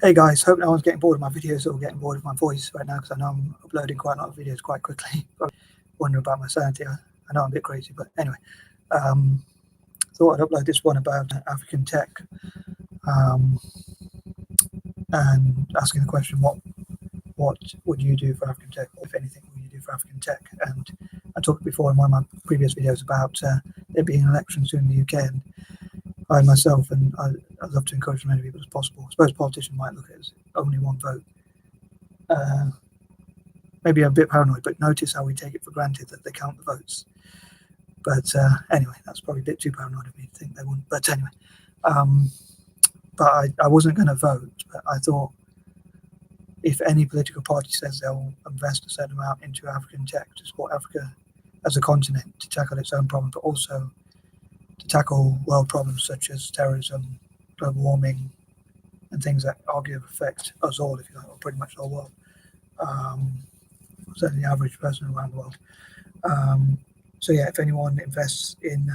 Hey guys, hope no one's getting bored of my videos or getting bored of my voice right now, because I know I'm uploading quite a lot of videos quite quickly. Probably wondering about my sanity. I know I'm a bit crazy, but anyway, thought I'd upload this one about African tech, and asking the question, what would you do for African tech, or if anything, what would you do for African tech? And I talked before in one of my previous videos about there being an election soon in the UK, and I myself, and I'd love to encourage as many people as possible. I suppose politicians might look at it as only one vote. Maybe I'm a bit paranoid, but notice how we take it for granted that they count the votes. But anyway, that's probably a bit too paranoid of me to think they wouldn't. But anyway, but I wasn't going to vote, but I thought if any political party says they'll invest a certain amount into African tech to support Africa as a continent to tackle its own problems, but also to tackle world problems such as terrorism, global warming, and things that arguably affect us all, if you like, or pretty much the whole world. Certainly the average person around the world. So yeah, if anyone invests in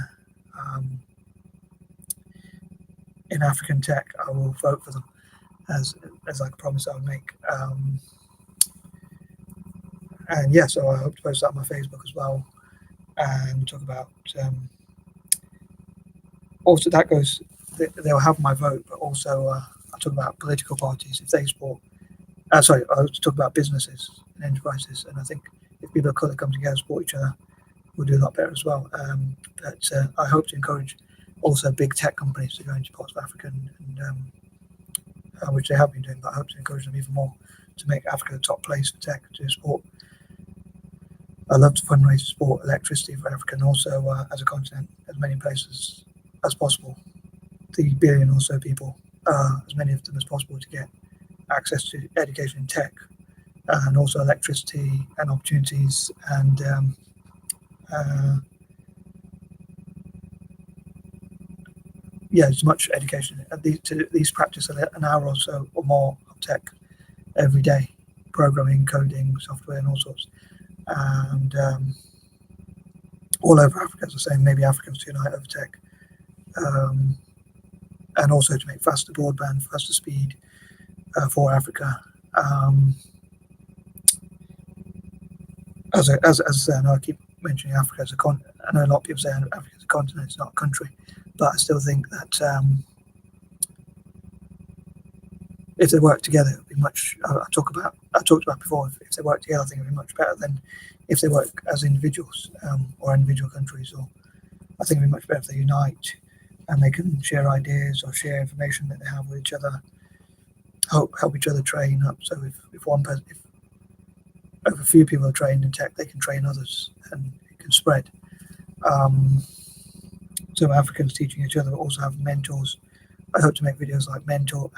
African tech, I will vote for them, as like a promise I would make. And yeah, so I hope to post that on my Facebook as well, and talk about. Also, that goes. They'll have my vote, but also I talk about political parties if they support. Sorry, I was talk about businesses and enterprises, and I think if people of colour come together and support each other, we'll do a lot better as well. But I hope to encourage also big tech companies to go into parts of Africa, and which they have been doing, but I hope to encourage them even more to make Africa the top place for tech to support. I love to fundraise to support electricity for Africa, and also as a continent, as many places as possible. 3 billion or so people, as many of them as possible, to get access to education and tech, and also electricity and opportunities, and as much education, to at least practice an hour or so or more of tech every day, programming, coding, software, and all sorts. And all over Africa, as I say, maybe Africans unite over tech, and also to make faster broadband, faster speed for Africa. As I say, I know I keep mentioning Africa as a continent. I know a lot of people say Africa is a continent, it's not a country, but I still think that if they work together, it would be much. I talked about before. If they work together, I think it would be much better than if they work as individuals or individual countries. Or I think it would be much better if they unite and they can share ideas or share information that they have with each other, help each other train up. So if one person, if a few people are trained in tech, they can train others and it can spread. So Africans teaching each other, but also have mentors. I hope to make videos like mentor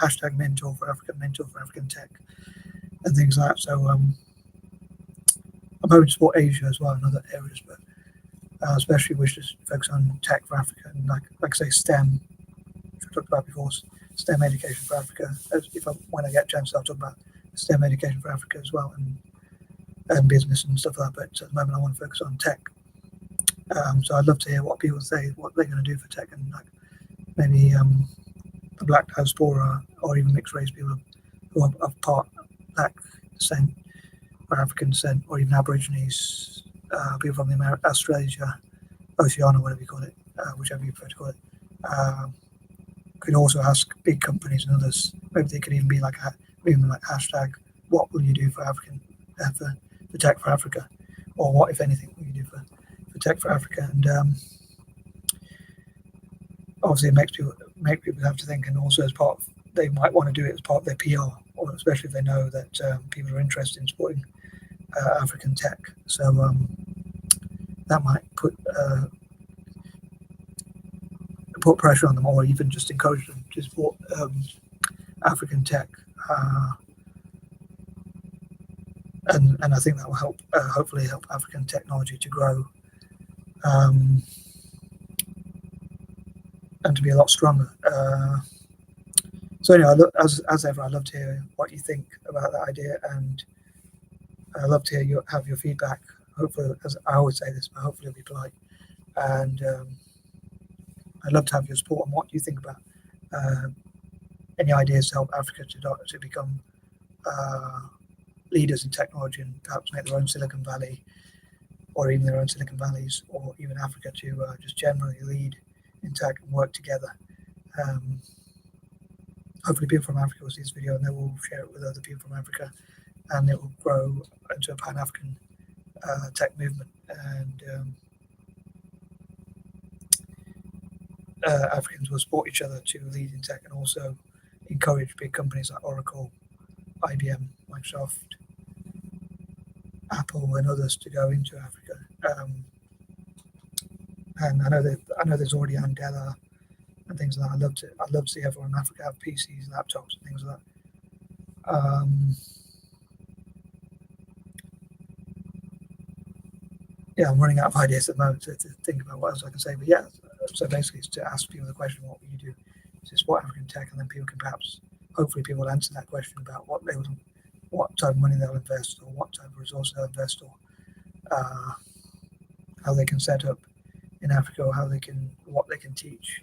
for African tech, and things like that. So I'm hoping to support Asia as well in other areas, but especially wish to focus on tech for Africa, and like I say, STEM, which I talked about before, STEM education for Africa. When I get a chance, I'll talk about STEM education for Africa as well, and business and stuff like that. But at the moment, I want to focus on tech. So I'd love to hear what people say, what they're going to do for tech, and like maybe the black diaspora or even mixed race people who are of part black descent or African descent, or even Aborigines, people from the Australasia, Oceania, whatever you call it, whichever you prefer to call it. Could also ask big companies and others. Maybe they could even be like hashtag, what will you do for African for tech for Africa, or what, if anything, will you do for tech for Africa? And obviously it make people have to think, and also as part of, they might want to do it as part of their PR, or especially if they know that people are interested in supporting African tech. So that might put pressure on them, or even just encourage them to support African tech. And I think that will help, hopefully help African technology to grow and to be a lot stronger. So anyway, as ever, I'd love to hear what you think about that idea, and I'd love to hear have your feedback. Hopefully, as I always say this, but hopefully it'll be polite. And I'd love to have your support on what you think about any ideas to help Africa to become leaders in technology and perhaps make their own Silicon Valley, or even their own Silicon Valleys, or even Africa to just generally lead in tech and work together. Hopefully people from Africa will see this video and they will share it with other people from Africa, and it will grow into a Pan-African tech movement, and Africans will support each other to lead in tech and also encourage big companies like Oracle, IBM, Microsoft, Apple, and others to go into Africa. And I know there's already Andela and things like that. I'd love to see everyone in Africa have PCs, laptops, and things like that. Yeah, I'm running out of ideas at the moment to think about what else I can say. But yeah, so basically, it's to ask people the question, what will you do? To support African tech, and then people can perhaps, hopefully, people will answer that question about what type of money they'll invest, or what type of resources they'll invest, or how they can set up in Africa, or what they can teach,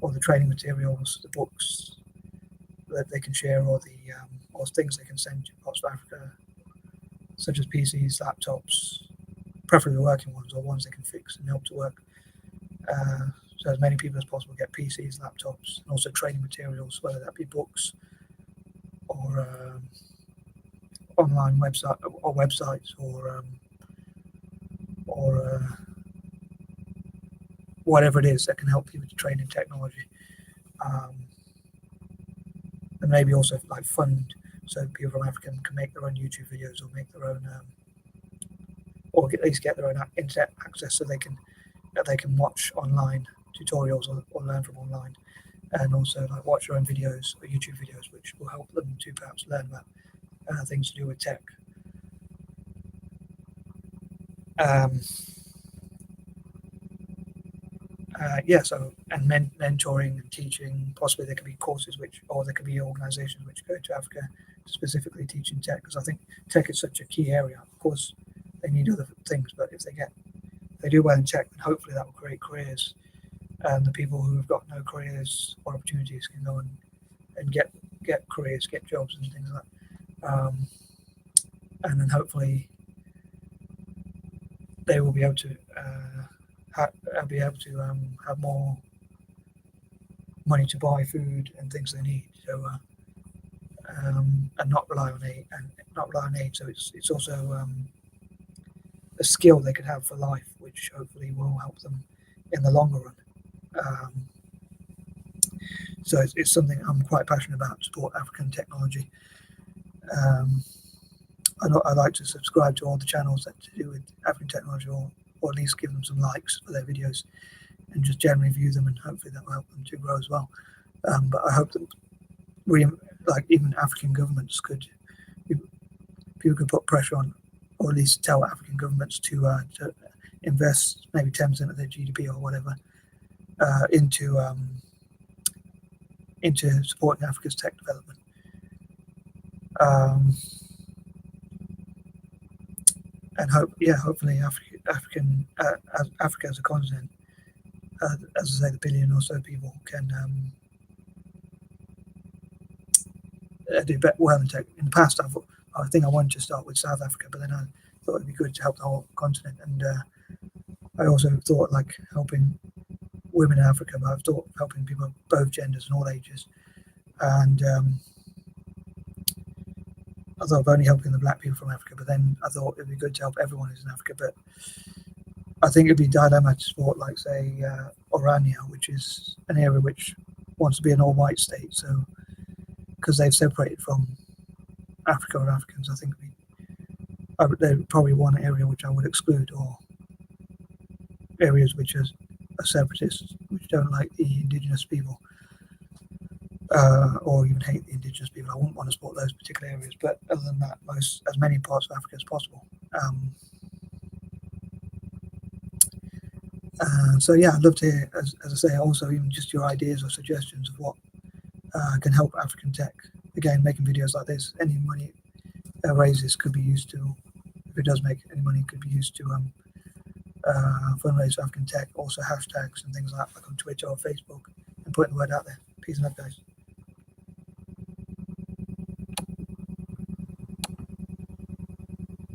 or the training materials, the books that they can share, or things they can send to parts of Africa, such as PCs, laptops, preferably working ones, or ones they can fix and help to work. So as many people as possible get PCs, laptops, and also training materials, whether that be books or online websites or whatever it is that can help people to train in technology, and maybe also like fund so people from Africa can make their own YouTube videos, or make their own or at least get their own internet access, so they can watch online tutorials or learn from online, and also like watch their own videos or YouTube videos, which will help them to perhaps learn about things to do with tech. So and mentoring and teaching. Possibly there could be courses or there could be organisations which go to Africa specifically teaching tech, because I think tech is such a key area. Of course, they need other things, but if they do well in tech, then hopefully that will create careers, and the people who have got no careers or opportunities can go and get careers, get jobs and things like that. And then hopefully they will be able to have more money to buy food and things they need. So and not rely on aid. So it's also a skill they could have for life, which hopefully will help them in the longer run. So it's something I'm quite passionate about, support African technology. I like to subscribe to all the channels that to do with African technology, or at least give them some likes for their videos, and just generally view them, and hopefully that will help them to grow as well. But I hope that even African governments people could put pressure on, or at least tell African governments to invest maybe 10% of their GDP or whatever into supporting Africa's tech development. And hopefully Africa as a continent, as I say, the billion or so people can do well in tech. In the past, I think I wanted to start with South Africa, but then I thought it'd be good to help the whole continent. And I also thought like helping women in Africa, but I've thought helping people of both genders and all ages. And I thought of only helping the black people from Africa, but then I thought it'd be good to help everyone who's in Africa. But I think it'd be a dilemma to support, like, say, Orania, which is an area which wants to be an all-white state. So, because they've separated from Africa or Africans, I think there's probably one area which I would exclude, or areas which are separatists, which don't like the indigenous people. Or even hate the indigenous people. I wouldn't want to support those particular areas, but other than that, as many parts of Africa as possible. So yeah, I'd love to hear, as I say, also even just your ideas or suggestions of what can help African tech. Again, making videos like this, any money raises could be used to, if it does make any money, could be used to fundraise for African tech. Also hashtags and things like on Twitter or Facebook, and putting the word out there. Peace and love, guys.